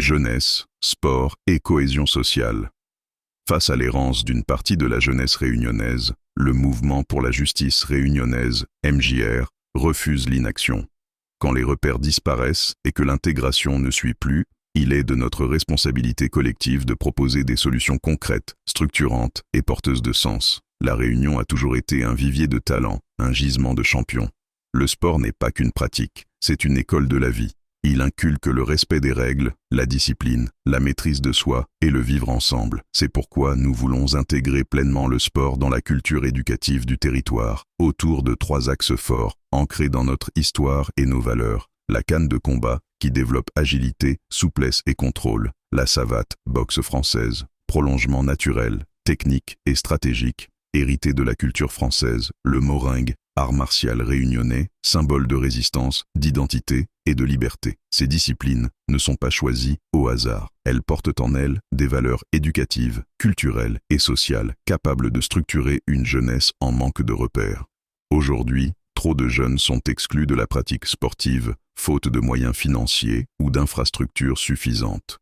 jeunesse, sport et cohésion sociale. Face à l'errance d'une partie de la jeunesse réunionnaise, le Mouvement pour la justice réunionnaise, MJR, refuse l'inaction. Quand les repères disparaissent et que l'intégration ne suit plus, il est de notre responsabilité collective de proposer des solutions concrètes, structurantes et porteuses de sens. La Réunion a toujours été un vivier de talents, un gisement de champions. Le sport n'est pas qu'une pratique, c'est une école de la vie. Il inculque le respect des règles, la discipline, la maîtrise de soi et le vivre ensemble. C'est pourquoi nous voulons intégrer pleinement le sport dans la culture éducative du territoire, autour de 3 axes forts, ancrés dans notre histoire et nos valeurs. La canne de combat, qui développe agilité, souplesse et contrôle. La savate, boxe française, prolongement naturel, technique et stratégique, hérité de la culture française. Le moringue, art martial réunionnais, symbole de résistance, d'identité et de liberté. Ces disciplines ne sont pas choisies au hasard. Elles portent en elles des valeurs éducatives, culturelles et sociales capables de structurer une jeunesse en manque de repères. Aujourd'hui, trop de jeunes sont exclus de la pratique sportive, faute de moyens financiers ou d'infrastructures suffisantes.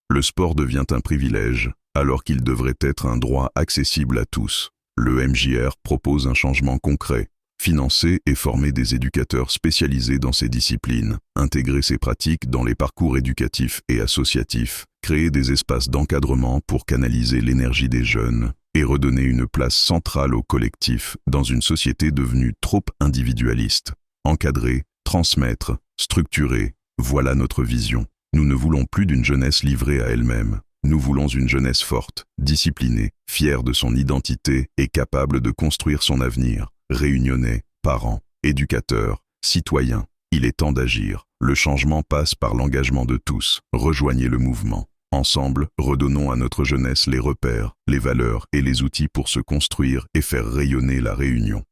Le sport devient un privilège, alors qu'il devrait être un droit accessible à tous. Le MJR propose un changement concret. Financer et former des éducateurs spécialisés dans ces disciplines, intégrer ces pratiques dans les parcours éducatifs et associatifs, créer des espaces d'encadrement pour canaliser l'énergie des jeunes et redonner une place centrale au collectif dans une société devenue trop individualiste. Encadrer, transmettre, structurer, voilà notre vision. Nous ne voulons plus d'une jeunesse livrée à elle-même. Nous voulons une jeunesse forte, disciplinée, fière de son identité et capable de construire son avenir. Réunionnais, parents, éducateurs, citoyens, il est temps d'agir. Le changement passe par l'engagement de tous. Rejoignez le mouvement. Ensemble, redonnons à notre jeunesse les repères, les valeurs et les outils pour se construire et faire rayonner la Réunion.